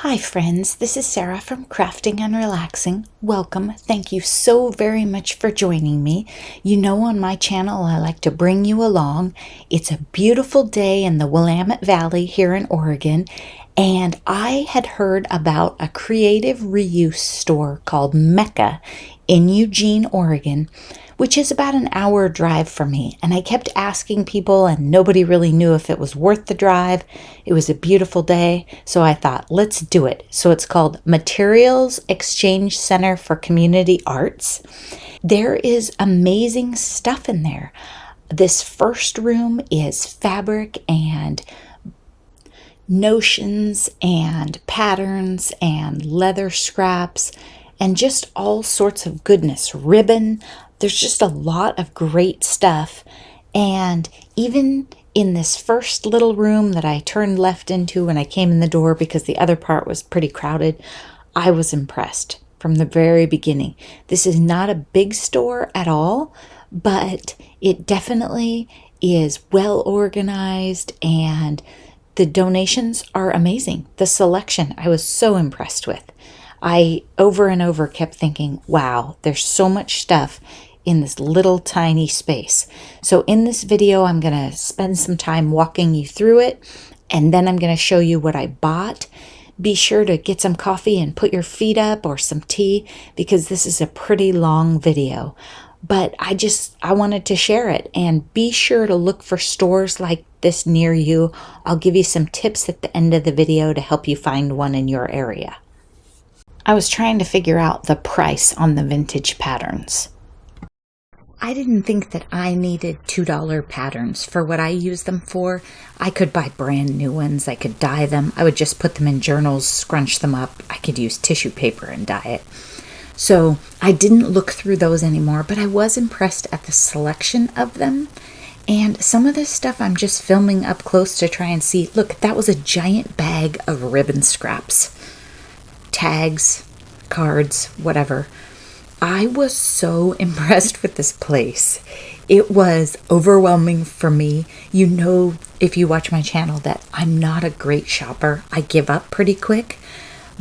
Hi friends, this is Sarah from Crafting and Relaxing. Welcome. Thank you so very much for joining me. You know, on my channel I like to bring you along. It's a beautiful day in the Willamette Valley here in Oregon, and I had heard about a creative reuse store called MECCA in Eugene, Oregon, which is about an hour drive from me. And I kept asking people and nobody really knew if it was worth the drive. It was a beautiful day, so I thought, let's do it. So it's called Materials Exchange Center for Community Arts. There is amazing stuff in there. This first room is fabric and notions and patterns and leather scraps and just all sorts of goodness. Ribbon. There's just a lot of great stuff. And even in this first little room that I turned left into when I came in the door because the other part was pretty crowded, I was impressed from the very beginning. This is not a big store at all, but it definitely is well organized and the donations are amazing. The selection I was so impressed with. I over and over kept thinking, wow, there's so much stuff in this little tiny space. So in this video, I'm going to spend some time walking you through it, and then I'm going to show you what I bought. Be sure to get some coffee and put your feet up or some tea because this is a pretty long video. But I wanted to share it, and be sure to look for stores like this near you. I'll give you some tips at the end of the video to help you find one in your area. I was trying to figure out the price on the vintage patterns. I didn't think that I needed $2 patterns for what I use them for. I could buy brand new ones. I could dye them. I would just put them in journals, scrunch them up. I could use tissue paper and dye it. So I didn't look through those anymore, but I was impressed at the selection of them. And some of this stuff I'm just filming up close to try and see. Look, that was a giant bag of ribbon scraps, tags, cards, whatever. I was so impressed with this place. It was overwhelming for me. You know, if you watch my channel, that I'm not a great shopper. I give up pretty quick,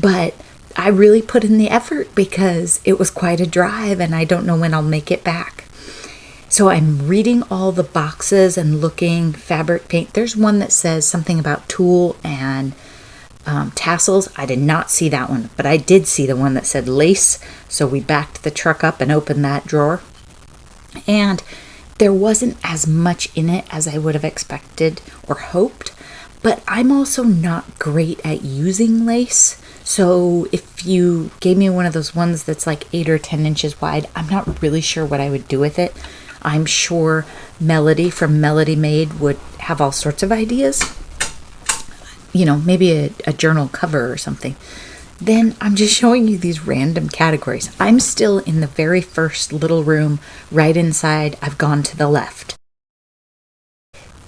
but I really put in the effort because it was quite a drive and I don't know when I'll make it back. So I'm reading all the boxes and looking fabric paint. There's one that says something about tulle and tassels. I did not see that one, but I did see the one that said lace. So we backed the truck up and opened that drawer. And there wasn't as much in it as I would have expected or hoped. But I'm also not great at using lace. So if you gave me one of those ones that's like 8 or 10 inches wide, I'm not really sure what I would do with it. I'm sure Melody from Melody Made would have all sorts of ideas. You know, maybe a journal cover or something. Then I'm just showing you these random categories. I'm still in the very first little room right inside. I've gone to the left.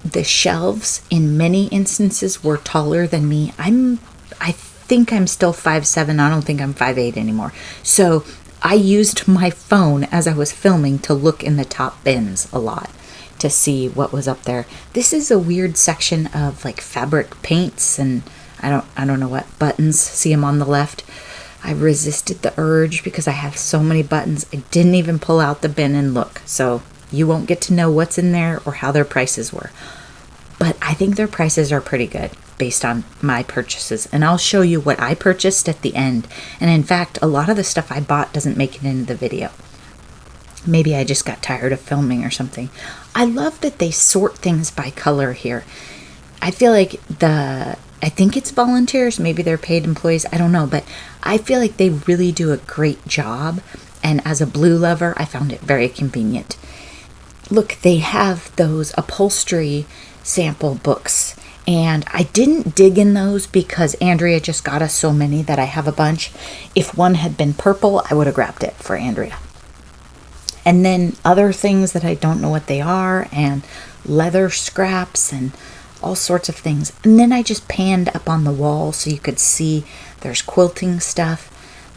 The shelves in many instances were taller than me. I think I'm still 5'7". I don't think I'm 5'8" anymore. So I used my phone as I was filming to look in the top bins a lot to see what was up there. This is a weird section of like fabric paints and I don't know what buttons. See them on the left. I resisted the urge because I have so many buttons. I didn't even pull out the bin and look. So you won't get to know what's in there or how their prices were. But I think their prices are pretty good based on my purchases. And I'll show you what I purchased at the end. And in fact, a lot of the stuff I bought doesn't make it into the video. Maybe I just got tired of filming or something. I love that they sort things by color here. I feel like I think it's volunteers, maybe they're paid employees, I don't know, but I feel like they really do a great job. And as a blue lover, I found it very convenient. Look, they have those upholstery sample books. And I didn't dig in those because Andrea just got us so many that I have a bunch. If one had been purple, I would have grabbed it for Andrea. And then other things that I don't know what they are, and leather scraps and all sorts of things. And then I just panned up on the wall so you could see there's quilting stuff.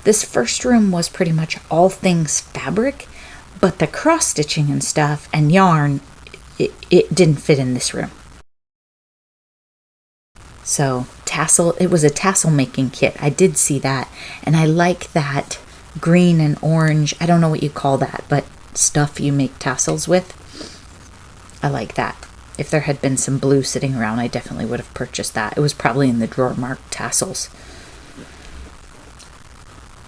This first room was pretty much all things fabric, but the cross stitching and stuff and yarn, it didn't fit in this room. So it was a tassel making kit. I did see that, and I like that green and orange. I don't know what you call that, but stuff you make tassels with. I like that. If there had been some blue sitting around, I definitely would have purchased that. It was probably in the drawer marked tassels.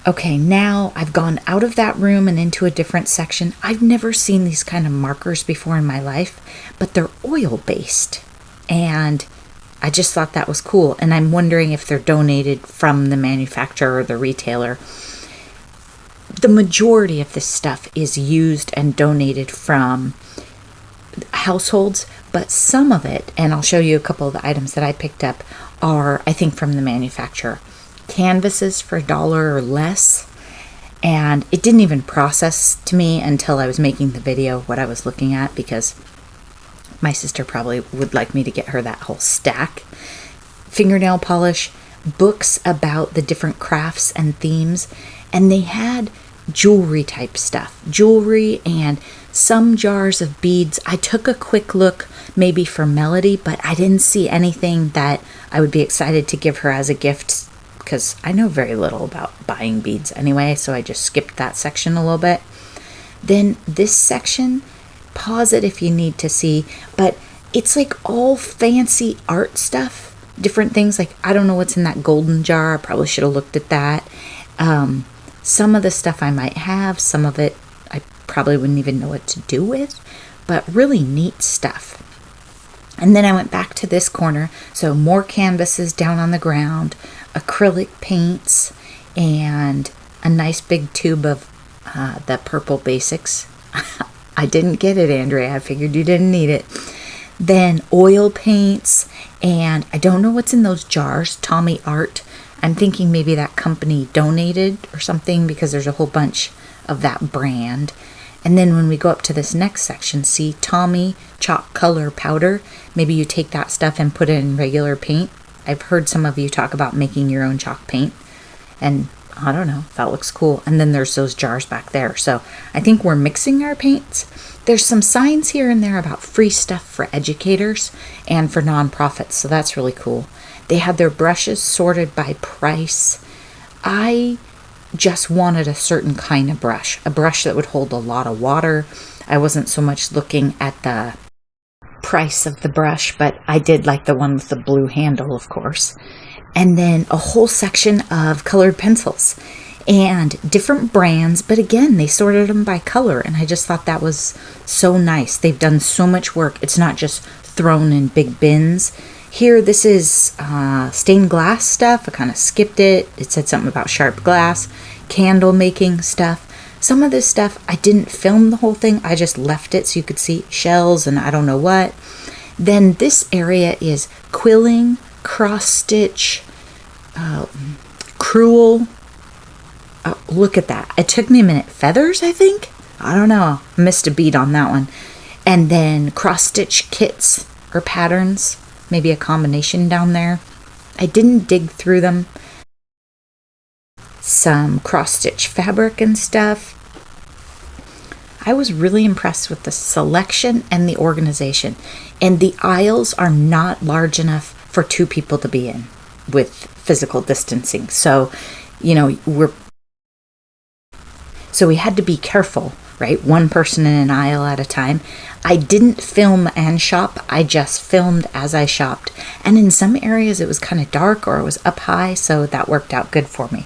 Okay, now I've gone out of that room and into a different section. I've never seen these kind of markers before in my life, but they're oil-based. And I just thought that was cool. And I'm wondering if they're donated from the manufacturer or the retailer. The majority of this stuff is used and donated from households, but some of it, and I'll show you a couple of the items that I picked up, are, I think, from the manufacturer. Canvases for $1 or less, and it didn't even process to me until I was making the video what I was looking at, because my sister probably would like me to get her that whole stack. Fingernail polish, books about the different crafts and themes, and they had jewelry type stuff, jewelry and some jars of beads. I took a quick look maybe for Melody, but I didn't see anything that I would be excited to give her as a gift, because I know very little about buying beads anyway, so I just skipped that section a little bit. Then this section, pause it if you need to see, but it's like all fancy art stuff, different things. Like, I don't know what's in that golden jar. I probably should have looked at that. Some of the stuff I might have, some of it I probably wouldn't even know what to do with, but really neat stuff. And then I went back to this corner, so more canvases down on the ground, acrylic paints, and a nice big tube of the purple basics. I didn't get it, Andrea. I figured you didn't need it. Then oil paints, and I don't know what's in those jars. Tommy Art. I'm thinking maybe that company donated or something, because there's a whole bunch of that brand. And then when we go up to this next section, see Tommy Chalk Color Powder. Maybe you take that stuff and put it in regular paint. I've heard some of you talk about making your own chalk paint, and I don't know, that looks cool. And then there's those jars back there. So I think we're mixing our paints. There's some signs here and there about free stuff for educators and for nonprofits, so that's really cool. They had their brushes sorted by price. I just wanted a certain kind of brush, a brush that would hold a lot of water. I wasn't so much looking at the price of the brush, but I did like the one with the blue handle, of course. And then a whole section of colored pencils and different brands, but again, they sorted them by color, and I just thought that was so nice. They've done so much work. It's not just thrown in big bins. Here, this is stained glass stuff. I kind of skipped it. It said something about sharp glass, candle making stuff. Some of this stuff, I didn't film the whole thing. I just left it so you could see shells and I don't know what. Then this area is quilling, cross stitch, crewel. Look at that. It took me a minute. Feathers, I think? I don't know. I missed a beat on that one. And then cross stitch kits or patterns. Maybe a combination down there. I didn't dig through them. Some cross-stitch fabric and stuff. I was really impressed with the selection and the organization. And the aisles are not large enough for 2 people to be in with physical distancing. So, we had to be careful, right? 1 person in an aisle at a time. I didn't film and shop. I just filmed as I shopped. And in some areas it was kind of dark or it was up high, so that worked out good for me.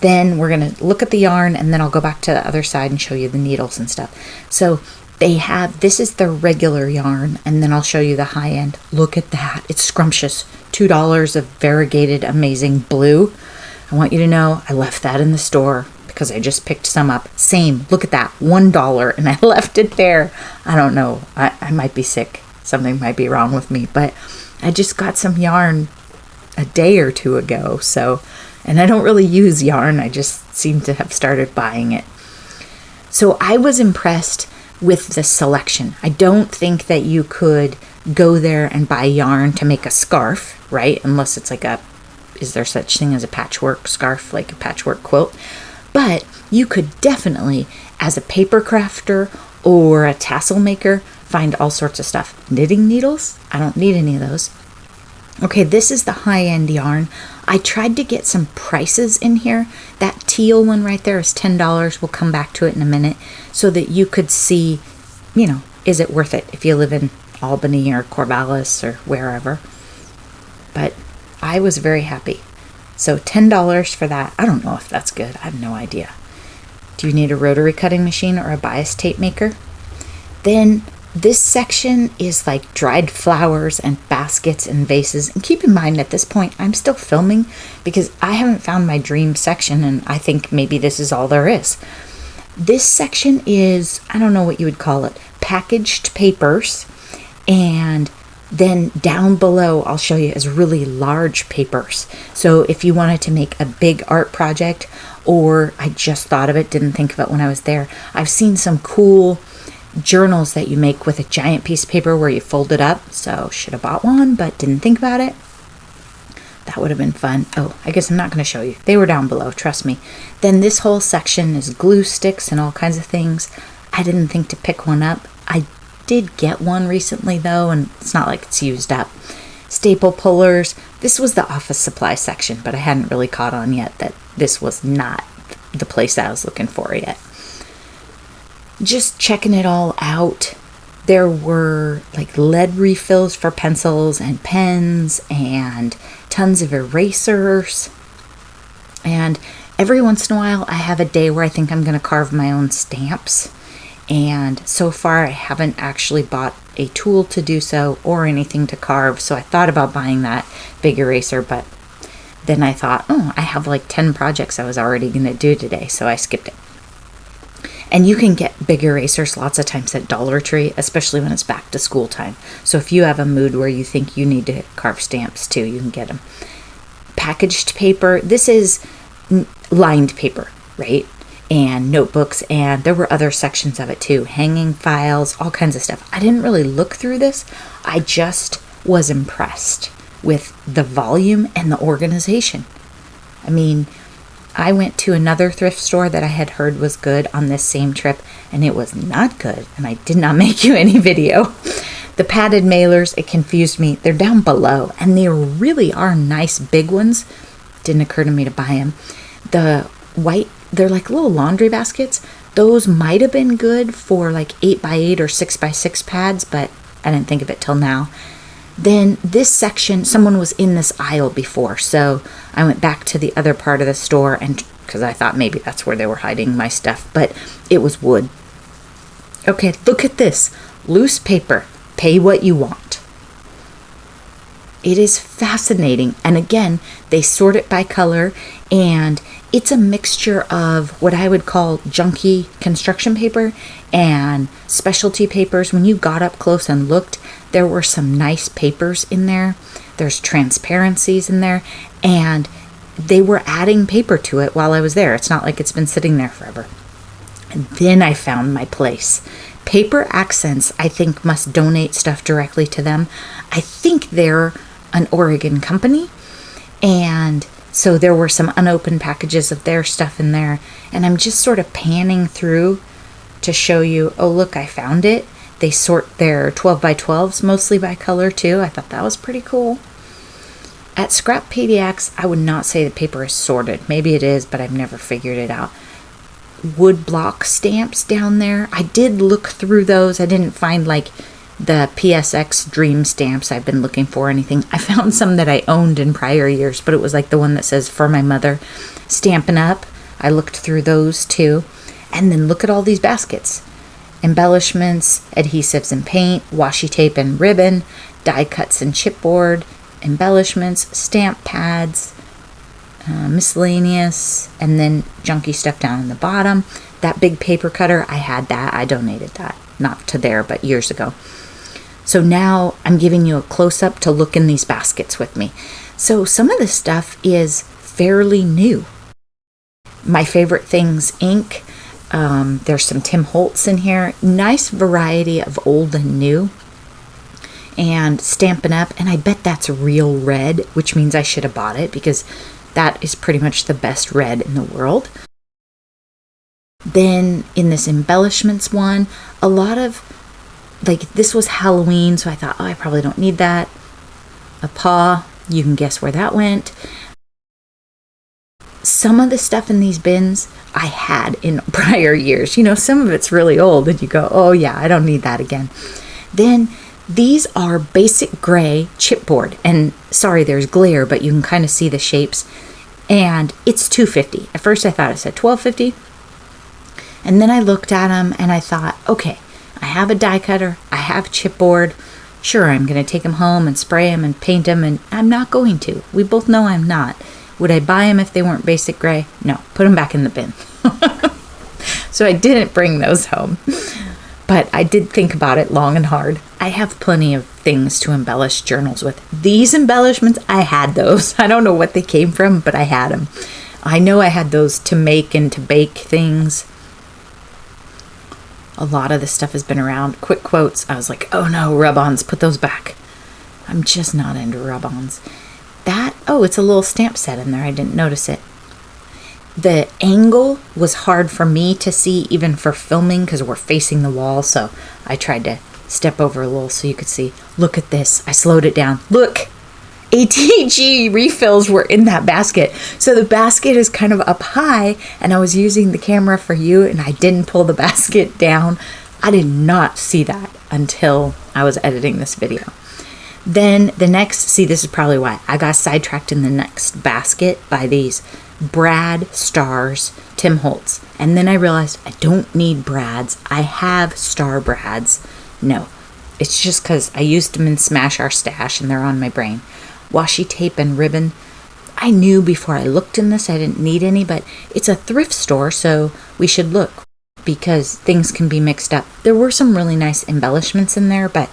Then we're going to look at the yarn, and then I'll go back to the other side and show you the needles and stuff. So this is the regular yarn, and then I'll show you the high end. Look at that. It's scrumptious. $2 of variegated amazing blue. I want you to know I left that in the store because I just picked some up. Same. Look at that. $1, and I left it there. I don't know. I might be sick. Something might be wrong with me, but I just got some yarn a day or 2 ago, and I don't really use yarn. I just seem to have started buying it. So I was impressed with the selection. I don't think that you could go there and buy yarn to make a scarf, right? Unless it's like is there such thing as a patchwork scarf, like a patchwork quilt? But you could definitely, as a paper crafter or a tassel maker, find all sorts of stuff. Knitting needles? I don't need any of those. Okay, this is the high-end yarn. I tried to get some prices in here. That teal one right there is $10. We'll come back to it in a minute so that you could see, is it worth it if you live in Albany or Corvallis or wherever. But I was very happy. So $10 for that. I don't know if that's good. I have no idea. Do you need a rotary cutting machine or a bias tape maker? Then this section is like dried flowers and baskets and vases. And keep in mind at this point, I'm still filming because I haven't found my dream section, and I think maybe this is all there is. This section is, I don't know what you would call it, packaged papers. And then down below, I'll show you, is really large papers. So if you wanted to make a big art project, or I just thought of it, didn't think of it when I was there, I've seen some cool journals that you make with a giant piece of paper where you fold it up. So should have bought one, but didn't think about it. That would have been fun. Oh, I guess I'm not going to show you. They were down below, trust me. Then this whole section is glue sticks and all kinds of things. I didn't think to pick one up. I did get one recently though, and it's not like it's used up. Staple pullers. This was the office supply section, but I hadn't really caught on yet that this was not the place that I was looking for yet. Just checking it all out. There were like lead refills for pencils and pens and tons of erasers. And every once in a while I have a day where I think I'm going to carve my own stamps. And so far I haven't actually bought a tool to do so or anything to carve. So I thought about buying that big eraser, but then I thought, I have like 10 projects I was already going to do today. So I skipped it. And you can get big erasers lots of times at Dollar Tree, especially when it's back to school time. So if you have a mood where you think you need to carve stamps too, you can get them. Packaged paper. This is lined paper, right? And notebooks, and there were other sections of it too. Hanging files, all kinds of stuff. I didn't really look through this. I just was impressed with the volume and the organization. I mean, I went to another thrift store that I had heard was good on this same trip, and it was not good, and I did not make you any video. The padded mailers, it confused me. They're down below, and they really are nice big ones. Didn't occur to me to buy them. The white, they're like little laundry baskets. Those might have been good for like 8x8 or 6x6 pads, but I didn't think of it till now. Then this section, someone was in this aisle before, so I went back to the other part of the store, and because I thought maybe that's where they were hiding my stuff, but it was wood. Okay, look at this. Loose paper. Pay what you want. It is fascinating. And again, they sort it by color, and it's a mixture of what I would call junky construction paper and specialty papers. When you got up close and looked, there were some nice papers in there. There's transparencies in there, and they were adding paper to it while I was there. It's not like it's been sitting there forever. And then I found my place. Paper Accents, I think, must donate stuff directly to them. I think they're an Oregon company, and so there were some unopened packages of their stuff in there, and I'm just sort of panning through to show you, oh look, I found it. They sort their 12x12s mostly by color too. I thought that was pretty cool. At Scrap Pediacs, I would not say the paper is sorted. Maybe it is, but I've never figured it out. Wood block stamps down there. I did look through those. I didn't find like the PSX Dream stamps I've been looking for or anything. I found some that I owned in prior years, but it was like the one that says for my mother. Stampin' Up. I looked through those too. And then look at all these baskets. Embellishments, adhesives and paint, washi tape and ribbon, die cuts and chipboard, embellishments, stamp pads, miscellaneous, and then junky stuff down in the bottom. That big paper cutter, I had that. I donated that. Not to there, but years ago. So now I'm giving you a close-up to look in these baskets with me. So some of this stuff is fairly new. My favorite things, ink. There's some Tim Holtz in here. Nice variety of old and new. And Stampin' Up. And I bet that's real red, which means I should have bought it because that is pretty much the best red in the world. Then in this embellishments one, a lot of, like, this was Halloween, so I thought, oh, I probably don't need that. a paw. You can guess where that went. Some of the stuff in these bins I had in prior years. You know, some of it's really old and you go, oh yeah, I don't need that again. Then these are basic gray chipboard. And sorry, there's glare, but you can kind of see the shapes. And it's $2.50. At first I thought it said $12.50. And then I looked at them and I thought, okay, I have a die cutter. I have chipboard. Sure, I'm going to take them home and spray them and paint them. And I'm not going to. We both know I'm not. Would I buy them if they weren't basic gray? No, put them back in the bin. So I didn't bring those home. But I did think about it long and hard. I have plenty of things to embellish journals with. These embellishments, I had those. I don't know what they came from, but I had them. I know I had those to make and to bake things. A lot of this stuff has been around. Quick quotes. I was like, oh no, rub-ons, put those back. I'm just not into rub-ons. It's a little stamp set in there. I didn't notice it. The angle was hard for me to see even for filming because we're facing the wall. So I tried to step over a little so you could see. Look at this. I slowed it down. Look, ATG refills were in that basket. So the basket is kind of up high and I was using the camera for you and I didn't pull the basket down. I did not see that until I was editing this video. Then the next, see, this is probably why I got sidetracked in the next basket by these Brad Stars Tim Holtz. And then I realized I don't need Brads. I have Star Brads. No, it's just because I used them in Smash Our Stash and they're on my brain. Washi tape and ribbon. I knew before I looked in this I didn't need any, but it's a thrift store, so we should look because things can be mixed up. There were some really nice embellishments in there, but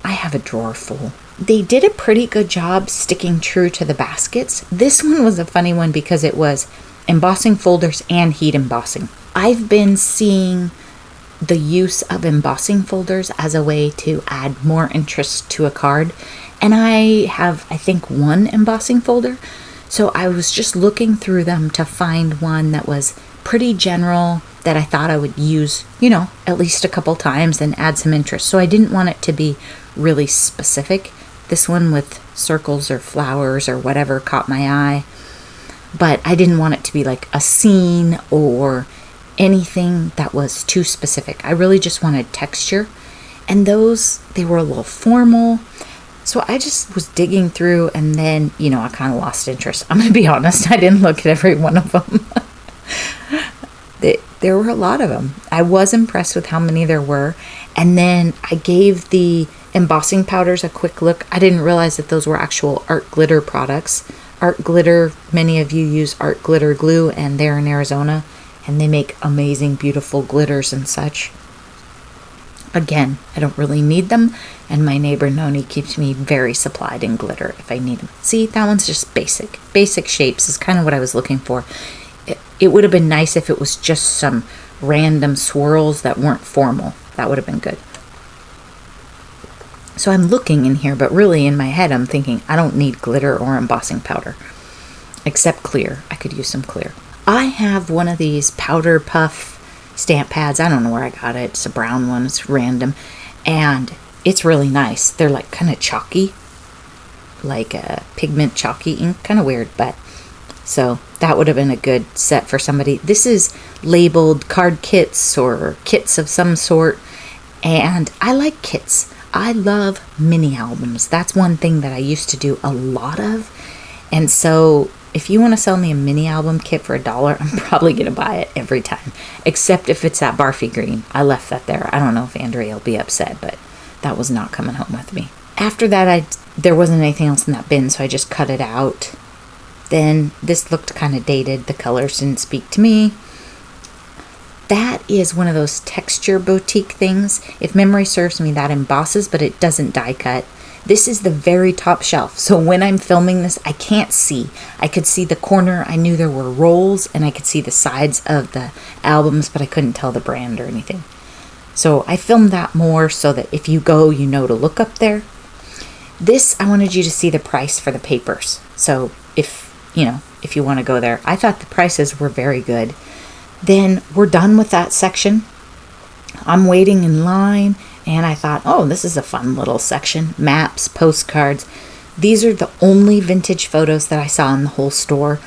I have a drawer full. They did a pretty good job sticking true to the baskets. This one was a funny one because it was embossing folders and heat embossing. I've been seeing the use of embossing folders as a way to add more interest to a card. And I have, I think, one embossing folder. So I was just looking through them to find one that was pretty general that I thought I would use, at least a couple times and add some interest. So I didn't want it to be really specific. This one with circles or flowers or whatever caught my eye. But I didn't want it to be like a scene or anything that was too specific. I really just wanted texture. And those, they were a little formal. So I just was digging through and then, I kind of lost interest. I'm going to be honest, I didn't look at every one of them. There were a lot of them. I was impressed with how many there were. And then I gave the embossing powders a quick look. I didn't realize that those were actual art glitter products. Art glitter, many of you use art glitter glue and they're in Arizona and they make amazing, beautiful glitters and such. Again, I don't really need them and my neighbor Noni keeps me very supplied in glitter if I need them. See, that one's just basic. Basic shapes is kind of what I was looking for. It would have been nice if it was just some random swirls that weren't formal. That would have been good. So I'm looking in here, but really in my head I'm thinking I don't need glitter or embossing powder. Except clear. I could use some clear. I have one of these powder puff stamp pads. I don't know where I got it. It's a brown one. It's random. And it's really nice. They're like kind of chalky. Like a pigment chalky ink. Kind of weird, but... So that would have been a good set for somebody. This is labeled card kits or kits of some sort. And I like kits. I love mini albums. That's one thing that I used to do a lot of. And so if you want to sell me a mini album kit for $1, I'm probably going to buy it every time. Except if it's that Barfy green. I left that there. I don't know if Andrea will be upset, but that was not coming home with me. After that, there wasn't anything else in that bin, so I just cut it out. Then this looked kind of dated. The colors didn't speak to me. That is one of those texture boutique things. If memory serves me, that embosses, but it doesn't die cut. This is the very top shelf. So when I'm filming this, I can't see. I could see the corner. I knew there were rolls, and I could see the sides of the albums, but I couldn't tell the brand or anything. So I filmed that more so that if you go, you know to look up there. This, I wanted you to see the price for the papers. So if you want to go there. I thought the prices were very good. Then we're done with that section. I'm waiting in line and I thought, oh, this is a fun little section. Maps, postcards. These are the only vintage photos that I saw in the whole store.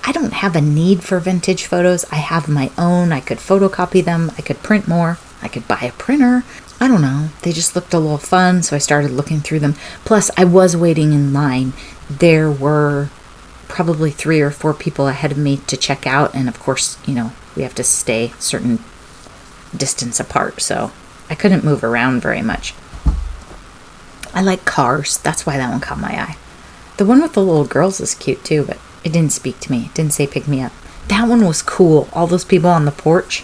I don't have a need for vintage photos. I have my own. I could photocopy them. I could print more. I could buy a printer. I don't know. They just looked a little fun, so I started looking through them. Plus, I was waiting in line. There were probably 3 or 4 people ahead of me to check out, and of course, you know, we have to stay a certain distance apart, so I couldn't move around very much. I like cars. That's why that one caught my eye. The one with the little girls is cute too, but it didn't speak to me. It didn't say pick me up. That one was cool. All those people on the porch.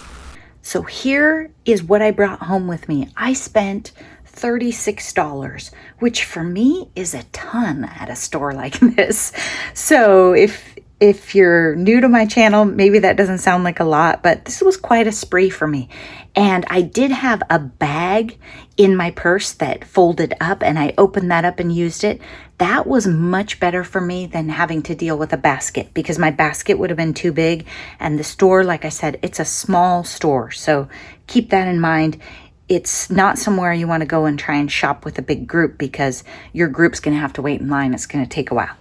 So here is what I brought home with me. I spent $36, which for me is a ton at a store like this. So if you're new to my channel, maybe that doesn't sound like a lot, but this was quite a spree for me. And I did have a bag in my purse that folded up, and I opened that up and used it. That was much better for me than having to deal with a basket, because my basket would have been too big. And the store, like I said, it's a small store. So keep that in mind. It's not somewhere you want to go and try and shop with a big group, because your group's going to have to wait in line. It's going to take a while.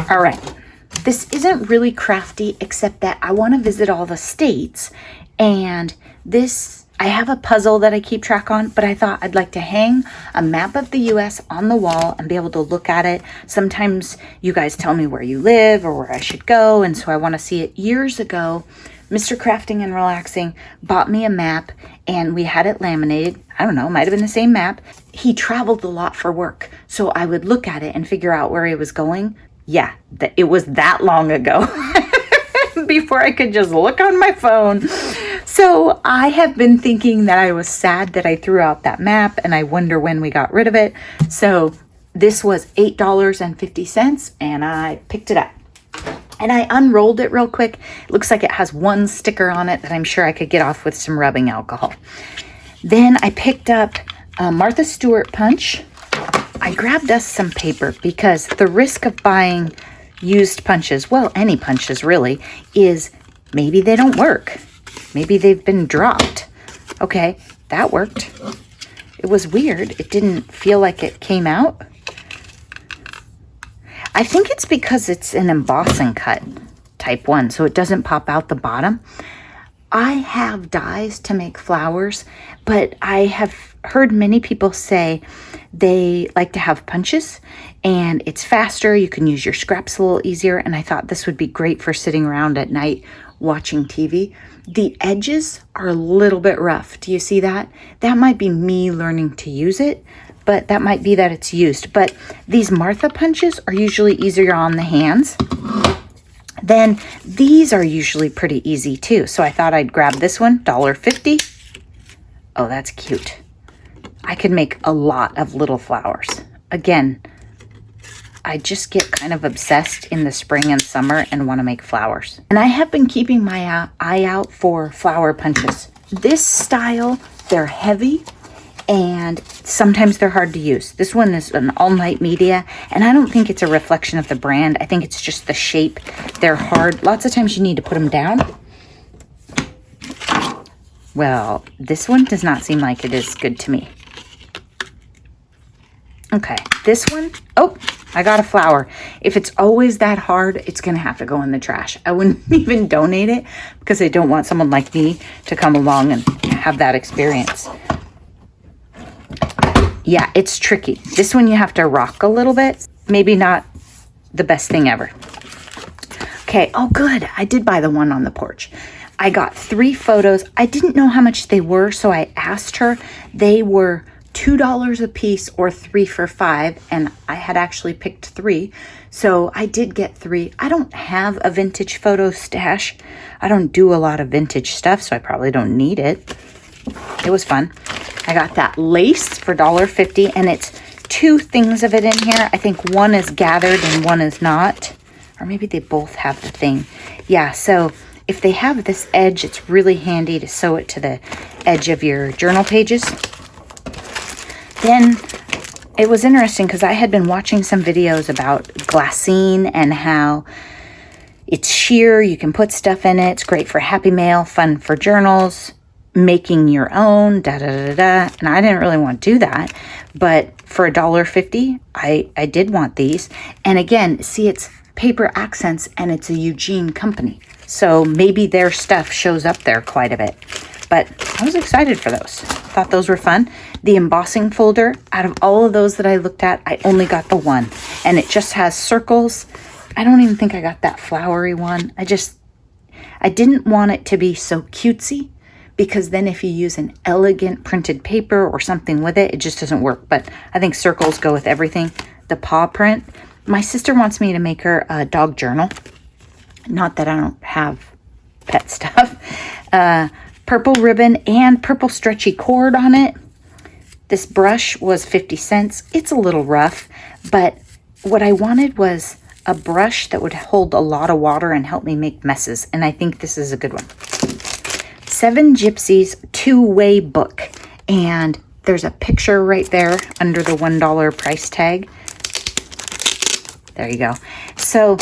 All right. This isn't really crafty, except that I want to visit all the states, and I have a puzzle that I keep track on, but I thought I'd like to hang a map of the US on the wall and be able to look at it. Sometimes you guys tell me where you live or where I should go, and so I want to see it. Years ago, Mr. Crafting and Relaxing bought me a map, and we had it laminated. I don't know, might have been the same map. He traveled a lot for work, so I would look at it and figure out where he was going. Yeah, it was that long ago before I could just look on my phone. So I have been thinking that I was sad that I threw out that map, and I wonder when we got rid of it. So this was $8.50, and I picked it up. And I unrolled it real quick. It looks like it has one sticker on it that I'm sure I could get off with some rubbing alcohol. Then I picked up Martha Stewart punch. I grabbed us some paper because the risk of buying used punches, well, any punches really, is maybe they don't work. Maybe they've been dropped. Okay, that worked. It was weird. It didn't feel like it came out. I think it's because it's an embossing cut, type 1, so it doesn't pop out the bottom. I have dies to make flowers, but I have heard many people say they like to have punches, and it's faster. You can use your scraps a little easier, and I thought this would be great for sitting around at night watching TV. The edges are a little bit rough. Do you see that? That might be me learning to use it, but that might be that it's used. But these Martha punches are usually easier on the hands. Then these are usually pretty easy too. So I thought I'd grab this one, $1.50. Oh, that's cute. I could make a lot of little flowers. Again, I just get kind of obsessed in the spring and summer and want to make flowers. And I have been keeping my eye out for flower punches. This style, they're heavy, and sometimes they're hard to use. This one is an all-night media, and I don't think it's a reflection of the brand. I think it's just the shape. They're hard. Lots of times you need to put them down. Well, this one does not seem like it is good to me. Okay, this one, oh, I got a flower. If it's always that hard, it's going to have to go in the trash. I wouldn't even donate it because I don't want someone like me to come along and have that experience. Yeah, it's tricky. This one you have to rock a little bit. Maybe not the best thing ever. Okay, oh good. I did buy the one on the porch. I got 3 photos. I didn't know how much they were, so I asked her. They were $2 a piece or 3 for $5, and I had actually picked 3. So I did get 3. I don't have a vintage photo stash. I don't do a lot of vintage stuff, so I probably don't need it. It was fun. I got that lace for $1.50, and it's 2 things of it in here. I think one is gathered and one is not. Or maybe they both have the thing. Yeah, so if they have this edge, it's really handy to sew it to the edge of your journal pages. Then it was interesting because I had been watching some videos about Glassine and how it's sheer. You can put stuff in it. It's great for Happy Mail, fun for journals. making your own, da da da da. And I didn't really want to do that. But for $1.50, I did want these. And again, see, it's paper accents and it's a Eugene company. So maybe their stuff shows up there quite a bit. But I was excited for those. Thought those were fun. The embossing folder, out of all of those that I looked at, I only got the one. And it just has circles. I don't even think I got that flowery one. I didn't want it to be so cutesy, because then if you use an elegant printed paper or something with it, it just doesn't work. But I think circles go with everything. The paw print. My sister wants me to make her a dog journal. Not that I don't have pet stuff. Purple ribbon and purple stretchy cord on it. This brush was 50 cents. It's a little rough, but what I wanted was a brush that would hold a lot of water and help me make messes. And I think this is a good one. 7 Gypsies 2-way book. And there's a picture right there under the $1 price tag. There you go. So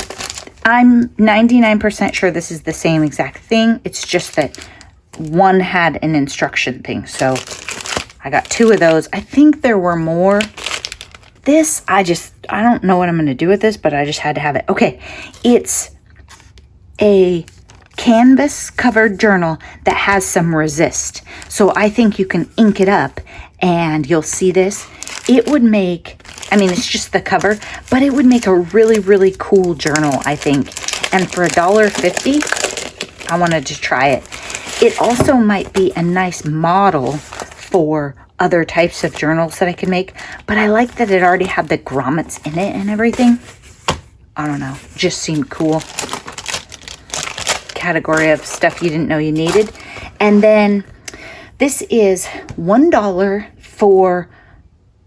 I'm 99% sure this is the same exact thing. It's just that one had an instruction thing. So I got 2 of those. I think there were more. This, I don't know what I'm going to do with this, but I just had to have it. Okay, it's a canvas covered journal that has some resist. So I think you can ink it up and you'll see this. It would make, I mean, it's just the cover, but it would make a really, really cool journal, I think. And for $1.50, I wanted to try it. It also might be a nice model for other types of journals that I can make, but I like that it already had the grommets in it and everything. I don't know, just seemed cool. Category of stuff you didn't know you needed. And then this is $1 for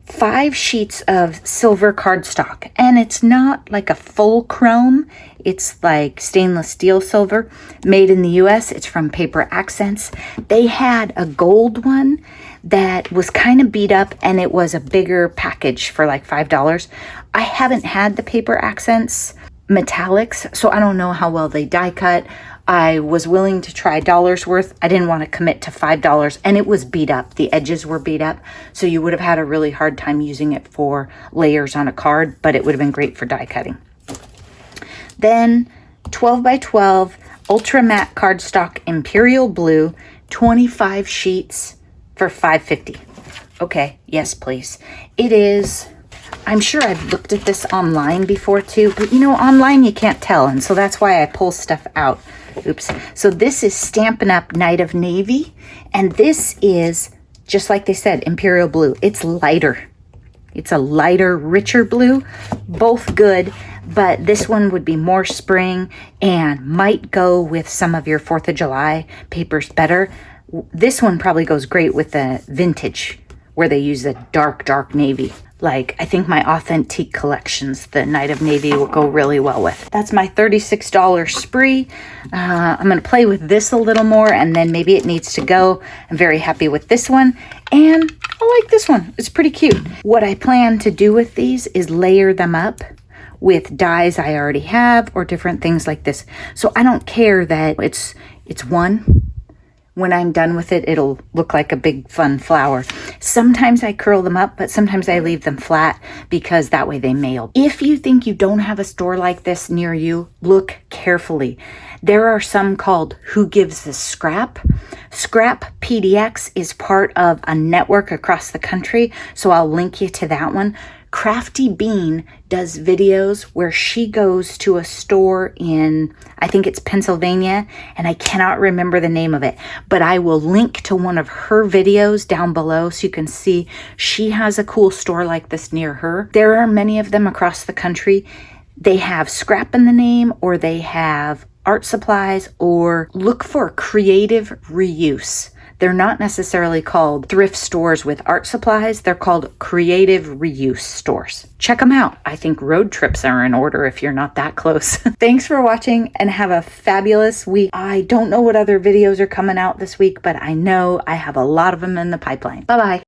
5 sheets of silver cardstock, and it's not like a full chrome. It's like stainless steel silver, made in the US. It's from Paper Accents. They had a gold one that was kind of beat up, and it was a bigger package for like $5. I haven't had the Paper Accents metallics, so I don't know how well they die cut. I was willing to try $1 worth. I didn't want to commit to $5, and it was beat up. The edges were beat up, so you would have had a really hard time using it for layers on a card, but it would have been great for die cutting. Then 12 by 12 Ultra Matte Cardstock Imperial Blue, 25 sheets for $5.50. Okay, yes, please. It is, I'm sure I've looked at this online before too, but you know, online you can't tell, and so that's why I pull stuff out. Oops. So this is Stampin' Up! Night of Navy, and this is, just like they said, Imperial Blue. It's lighter. It's a lighter, richer blue. Both good, but this one would be more spring and might go with some of your 4th of July papers better. This one probably goes great with the vintage, where they use the dark, dark navy. Like, I think my Authentique collections, the Night of Navy will go really well with. That's my $36 spree. I'm going to play with this a little more, and then maybe it needs to go. I'm very happy with this one, and I like this one. It's pretty cute. What I plan to do with these is layer them up with dies I already have or different things like this. So I don't care that it's one. When I'm done with it, it'll look like a big fun flower. Sometimes I curl them up, but sometimes I leave them flat because that way they mail. If you think you don't have a store like this near you, look carefully. There are some called Who Gives the Scrap? Scrap PDX is part of a network across the country, so I'll link you to that one. Crafty Bean does videos where she goes to a store in, I think it's Pennsylvania, and I cannot remember the name of it, but I will link to one of her videos down below so you can see she has a cool store like this near her. There are many of them across the country. They have scrap in the name, or they have art supplies, or look for creative reuse. They're not necessarily called thrift stores with art supplies. They're called creative reuse stores. Check them out. I think road trips are in order if you're not that close. Thanks for watching and have a fabulous week. I don't know what other videos are coming out this week, but I know I have a lot of them in the pipeline. Bye-bye.